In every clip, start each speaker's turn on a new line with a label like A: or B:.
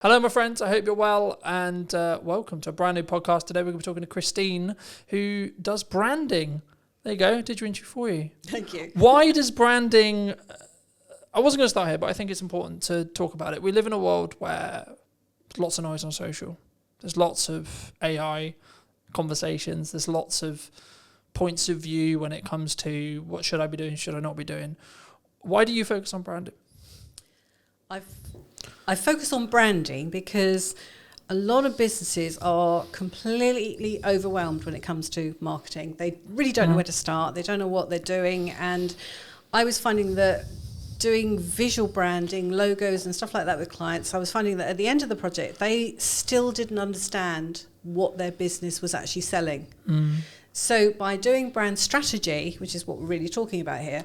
A: Hello, my friends. I hope you're well, and welcome to a brand new podcast. Today, we're going to be talking to Christine, who does branding. There you go. Did your interview for you.
B: Thank you.
A: Why does branding... I wasn't going to start here, but I think it's important to talk about it. We live in a world where there's lots of noise on social. There's lots of AI conversations. There's lots of points of view when it comes to what should I be doing, should I not be doing. Why do you focus on branding?
B: I focus on branding because a lot of businesses are completely overwhelmed when it comes to marketing. They really don't know where to start. They don't know what they're doing. And I was finding that doing visual branding, logos and stuff like that with clients, I was finding that at the end of the project, they still didn't understand what their business was actually selling. So by doing brand strategy, which is what we're really talking about here,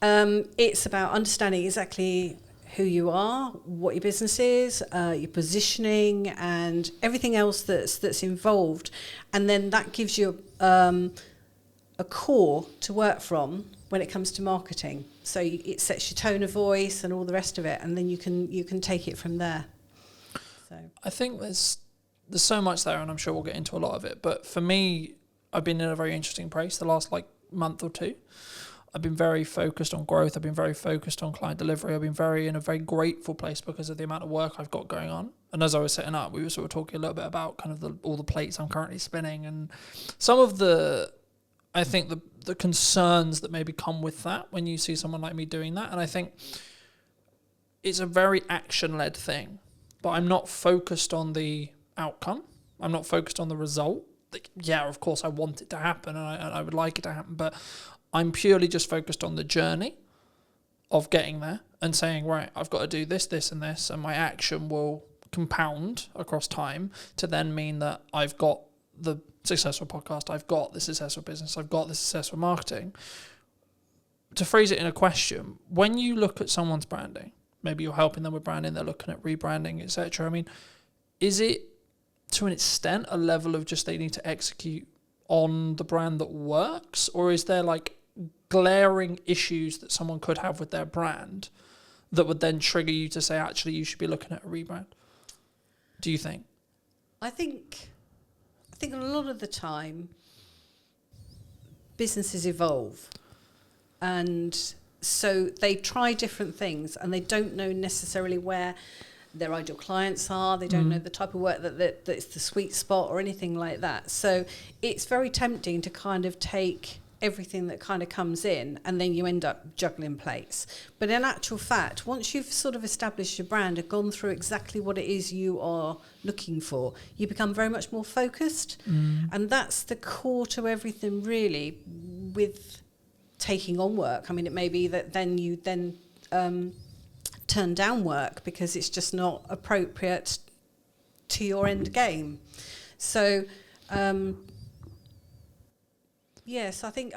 B: it's about understanding exactly who you are, what your business is, your positioning, and everything else that's involved, and then that gives you a core to work from when it comes to marketing. So it sets your tone of voice and all the rest of it, and then you can take it from there. So
A: I think there's so much there, and I'm sure we'll get into a lot of it. But for me, I've been in a very interesting place the last month or two. I've been very focused on growth. I've been very focused on client delivery. I've been in a very grateful place because of the amount of work I've got going on. And as I was setting up, we were sort of talking a little bit about kind of all the plates I'm currently spinning and some of the concerns that maybe come with that when you see someone like me doing that. And I think it's a very action-led thing, but I'm not focused on the outcome. I'm not focused on the result. Yeah, of course I want it to happen and I would like it to happen, but I'm purely just focused on the journey of getting there and saying, right, I've got to do this, this, and this, and my action will compound across time to then mean that I've got the successful podcast, I've got the successful business, I've got the successful marketing. To phrase it in a question, when you look at someone's branding, maybe you're helping them with branding, they're looking at rebranding, etc. I mean, is it to an extent a level of just they need to execute on the brand that works, or is there glaring issues that someone could have with their brand that would then trigger you to say, actually, you should be looking at a rebrand? Do you think?
B: I think a lot of the time businesses evolve, and so they try different things and they don't know necessarily where their ideal clients are. They don't know the type of work that's the sweet spot or anything like that. So it's very tempting to kind of take everything that kind of comes in and then you end up juggling plates. But in actual fact, once you've sort of established your brand and gone through exactly what it is you are looking for, you become very much more focused. And that's the core to everything really with taking on work. I mean, it may be that then you turn down work because it's just not appropriate to your end game. So yes, I think.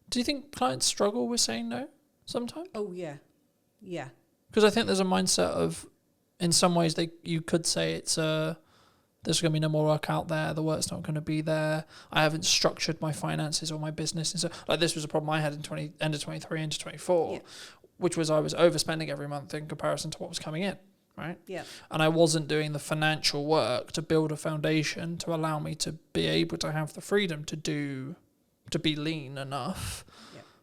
A: Do you think clients struggle with saying no sometimes?
B: Oh yeah.
A: Because I think there's a mindset of, in some ways, you could say it's there's going to be no more work out there. The work's not going to be there. I haven't structured my finances or my business. And so, this was a problem I had in end of 23 into 24, which was I was overspending every month in comparison to what was coming in, right? Yeah. And I wasn't doing the financial work to build a foundation to allow me to be able to have the freedom to be lean enough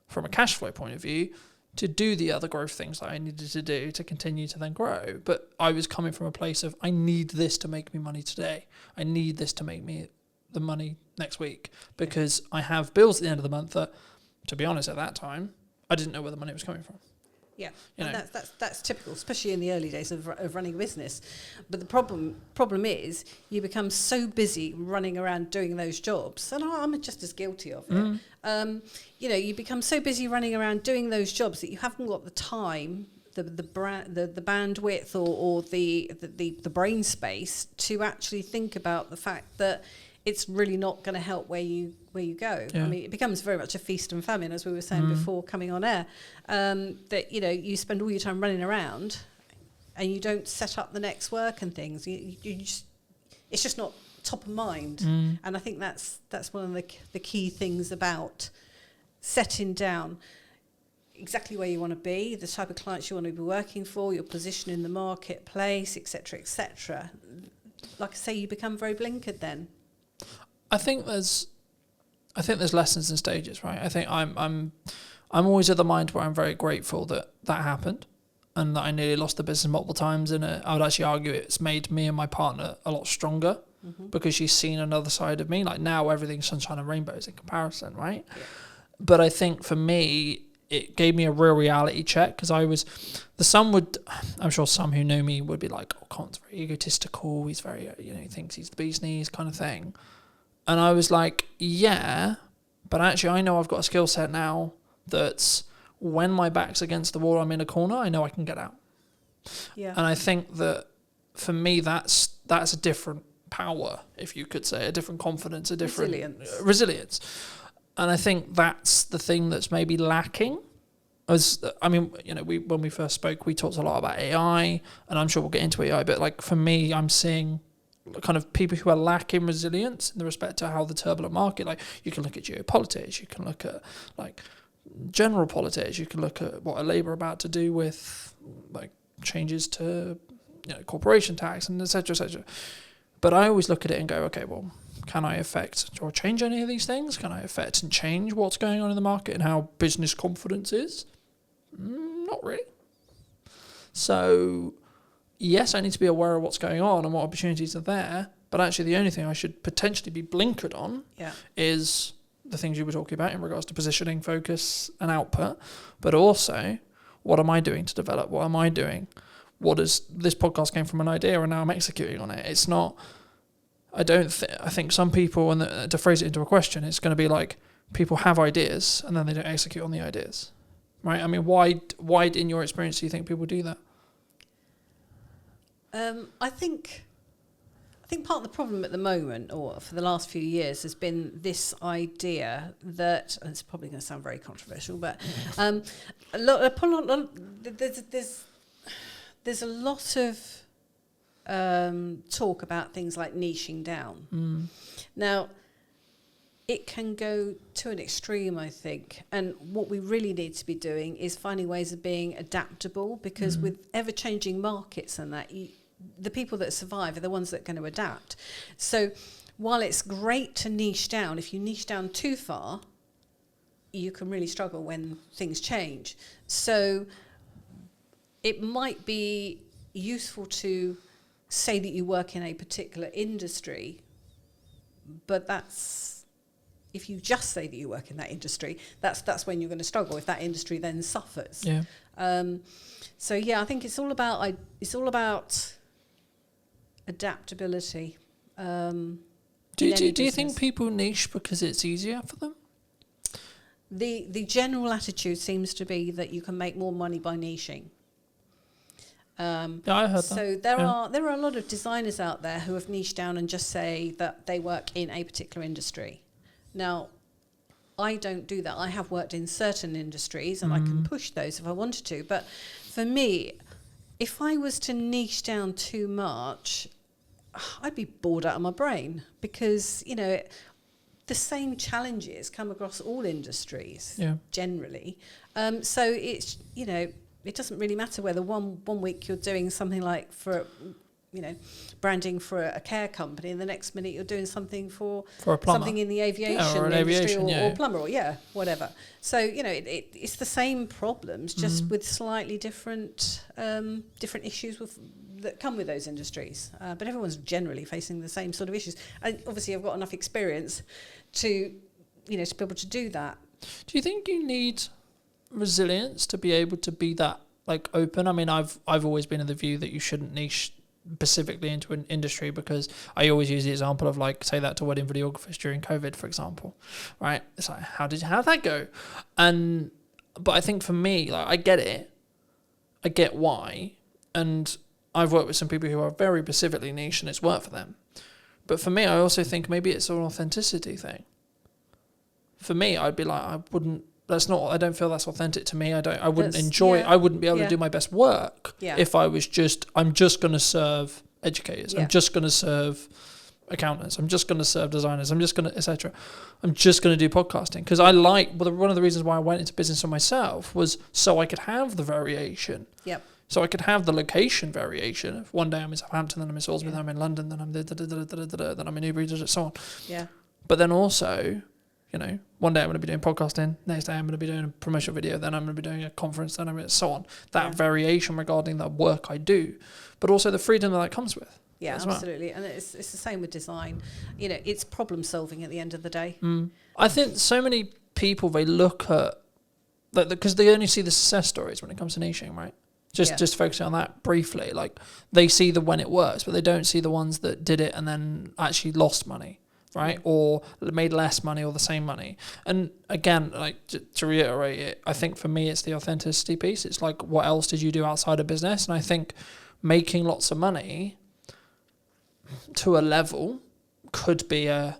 A: from a cash flow point of view to do the other growth things that I needed to do to continue to then grow. But I was coming from a place of, I need this to make me money today. I need this to make me the money next week because I have bills at the end of the month that, to be honest, at that time, I didn't know where the money was coming from.
B: Yeah, and that's typical, especially in the early days of running a business. But the problem is you become so busy running around doing those jobs, and I'm just as guilty of it. You become so busy running around doing those jobs that you haven't got the time, the bandwidth, or the brain space to actually think about the fact that it's really not going to help where you go. Yeah. I mean, it becomes very much a feast and famine, as we were saying before coming on air. That you spend all your time running around, and you don't set up the next work and things. It's just not top of mind. And I think that's one of the key things about setting down. exactly where you want to be, the type of clients you want to be working for, your position in the marketplace, etc., etc. Like I say, you become very blinkered then.
A: I think there's lessons and stages, right? I think I'm always of the mind where I'm very grateful that happened, and that I nearly lost the business multiple times. And I would actually argue it's made me and my partner a lot stronger, because she's seen another side of me. Like now, everything's sunshine and rainbows in comparison, right? Yeah. But I think for me, it gave me a real reality check, because I'm sure some who know me would be like, oh, Colin's very egotistical. He's very, he thinks he's the bee's knees kind of thing. And I was like, yeah, but actually I know I've got a skill set now that's, when my back's against the wall, I'm in a corner, I know I can get out. Yeah. And I think that for me, that's a different power, if you could say, a different confidence, a different resilience. And I think that's the thing that's maybe lacking. When we first spoke, we talked a lot about AI, and I'm sure we'll get into AI, but like for me, I'm seeing kind of people who are lacking resilience in the respect to how the turbulent market, like you can look at geopolitics, you can look at like general politics, you can look at what are Labour about to do with like changes to corporation tax and et cetera. But I always look at it and go, okay, well, can I affect or change any of these things? Can I affect and change what's going on in the market and how business confidence is? Not really. So yes, I need to be aware of what's going on and what opportunities are there, but actually the only thing I should potentially be blinkered on is the things you were talking about in regards to positioning, focus and output, but also what am I doing to develop? What am I doing? This podcast came from an idea and now I'm executing on it. It's not, I think some people, and to phrase it into a question, it's going to be like people have ideas and then they don't execute on the ideas, right? I mean, why in your experience do you think people do that?
B: I think part of the problem at the moment, or for the last few years, has been this idea that, and it's probably going to sound very controversial, but there's a lot of talk about things like niching down. Now, it can go to an extreme, I think, and what we really need to be doing is finding ways of being adaptable, because with ever-changing markets and that, the people that survive are the ones that are going to adapt. So while it's great to niche down, if you niche down too far, you can really struggle when things change. So it might be useful to say that you work in a particular industry, but if you just say that you work in that industry, that's when you're going to struggle, if that industry then suffers. Yeah. So yeah, I think it's all about adaptability.
A: Do you think people niche because it's easier for them?
B: The general attitude seems to be that you can make more money by niching.
A: I heard that.
B: So there are a lot of designers out there who have niched down and just say that they work in a particular industry. Now, I don't do that. I have worked in certain industries and I can push those if I wanted to. But for me, if I was to niche down too much, I'd be bored out of my brain, because, the same challenges come across all industries generally. So it's, it doesn't really matter whether one week you're doing something like for branding for a care company, and the next minute you're doing something for something in the aviation industry or plumber or whatever. So it's the same problems, just with slightly different issues that come with those industries. But everyone's generally facing the same sort of issues. And obviously, I've got enough experience to be able to do that.
A: Do you think you need resilience to be able to be that open? I mean, I've always been of the view that you shouldn't niche specifically into an industry, because I always use the example of say that to wedding videographers during COVID, for example, right? It's like, how did that go? But I think for me, I get it, I get why, and I've worked with some people who are very specifically niche and it's worked for them. But for me, I also think maybe it's an authenticity thing. For me, I'd be like, I don't feel that's authentic to me. I wouldn't enjoy it. I wouldn't be able to do my best work if I was I'm just going to serve educators. Yeah. I'm just going to serve accountants. I'm just going to serve designers. I'm just going to, etc. I'm just going to do podcasting because I like. Well, one of the reasons why I went into business for myself was so I could have the variation.
B: Yep.
A: So I could have the location variation. If one day I'm in Southampton, then I'm in Salisbury, then I'm in London, then I'm then I'm in Newbury, so on.
B: Yeah.
A: But then also, one day I'm going to be doing podcasting, next day I'm going to be doing a promotional video, then I'm going to be doing a conference, then I'm going to so on. That variation regarding the work I do, but also the freedom that comes with.
B: Yeah, absolutely. Well. And it's the same with design. It's problem solving at the end of the day.
A: I think so many people, they look at, because they only see the success stories when it comes to niching, right? Just focusing on that briefly. Like, they see the when it works, but they don't see the ones that did it and then actually lost money, right? Or made less money or the same money. And again, like, to reiterate it, I think for me it's the authenticity piece. It's like, what else did you do outside of business? And I think making lots of money to a level could be a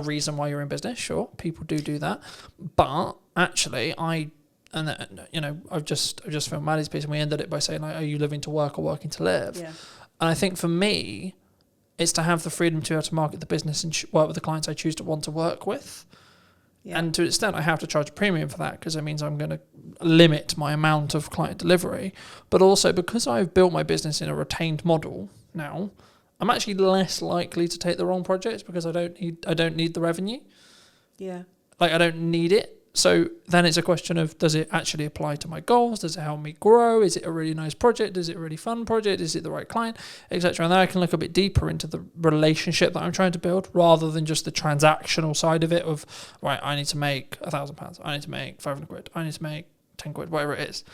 A: reason why you're in business. Sure, people do that. But actually, I've just filmed Maddie's piece and we ended it by saying, like, are you living to work or working to live?
B: Yeah.
A: And I think for me, it's to have the freedom to be able to market the business and work with the clients I choose to want to work with. Yeah. And to an extent, I have to charge a premium for that because it means I'm going to limit my amount of client delivery. But also, because I've built my business in a retained model now, I'm actually less likely to take the wrong projects because I don't need the revenue.
B: Yeah.
A: Like, I don't need it. So then it's a question of, does it actually apply to my goals? Does it help me grow? Is it a really nice project? Is it a really fun project? Is it the right client, etc.? And then I can look a bit deeper into the relationship that I'm trying to build rather than just the transactional side of it of, right, I need to make £1,000. I need to make 500 quid. I need to make 10 quid, whatever it is.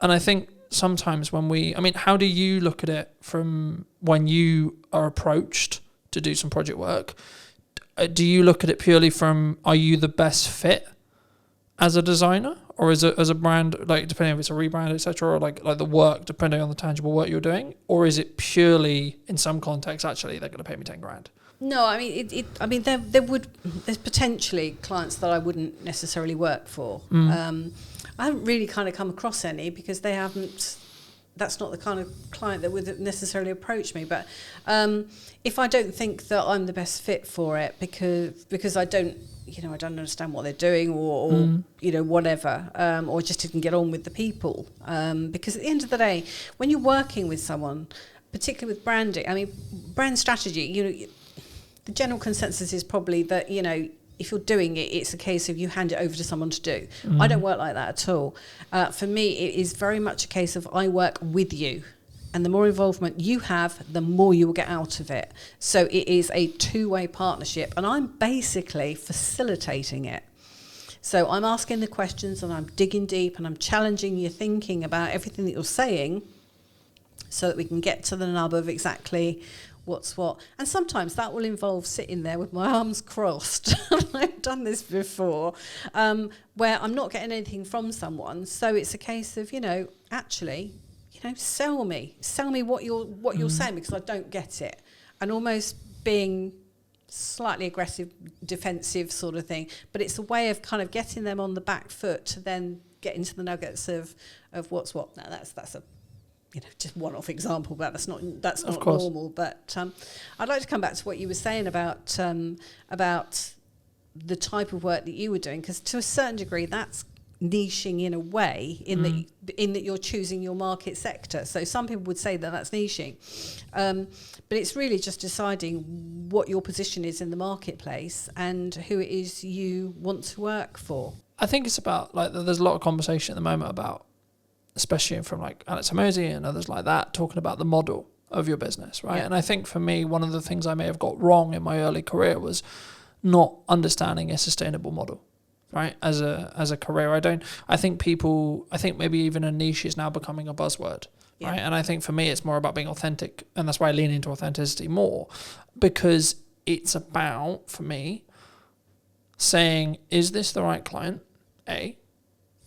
A: And I think sometimes how do you look at it from when you are approached to do some project work? Do you look at it purely from, are you the best fit as a designer, or as a brand, like, depending if it's a rebrand, etc., or like the work, depending on the tangible work you're doing, or is it purely, in some context, actually they're going to pay me 10 grand?
B: No, I mean, there's potentially clients that I wouldn't necessarily work for. I haven't really kind of come across any because they haven't. That's not the kind of client that would necessarily approach me. But if I don't think that I'm the best fit for it because I don't understand what they're doing or whatever, or just didn't get on with the people. Because at the end of the day, when you're working with someone, particularly with branding, I mean, brand strategy, the general consensus is probably that, if you're doing it, it's a case of you hand it over to someone to do. I don't work like that at all. For me, it is very much a case of I work with you. And the more involvement you have, the more you will get out of it. So it is a two-way partnership. And I'm basically facilitating it. So I'm asking the questions and I'm digging deep and I'm challenging your thinking about everything that you're saying so that we can get to the nub of exactly what's what. And sometimes that will involve sitting there with my arms crossed. I've done this before, where I'm not getting anything from someone. So it's a case of, actually, sell me what you're saying, because I don't get it. And almost being slightly aggressive, defensive sort of thing. But it's a way of kind of getting them on the back foot to then get into the nuggets of what's what. Now that's a just one-off example, but that's not normal. But I'd like to come back to what you were saying about the type of work that you were doing, because to a certain degree that's niching in a way, in that you're choosing your market sector. So some people would say that that's niching, but it's really just deciding what your position is in the marketplace and who it is you want to work for.
A: I think it's about, like, there's a lot of conversation at the moment about, especially from like Alex Hormozy and others like that, talking about the model of your business, right? Yeah. And I think for me, one of the things I may have got wrong in my early career was not understanding a sustainable model, right? As a career, I think maybe even a niche is now becoming a buzzword, yeah. Right? And I think for me, it's more about being authentic, and that's why I lean into authenticity more, because it's about, for me, saying, is this the right client?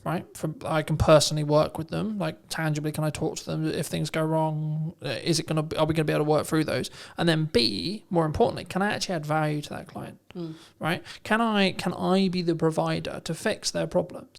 A: Right? I can personally work with them, like tangibly, can I talk to them if things go wrong? Are we going to be able to work through those? And then B, more importantly, can I actually add value to that client? Right? Can I be the provider to fix their problems?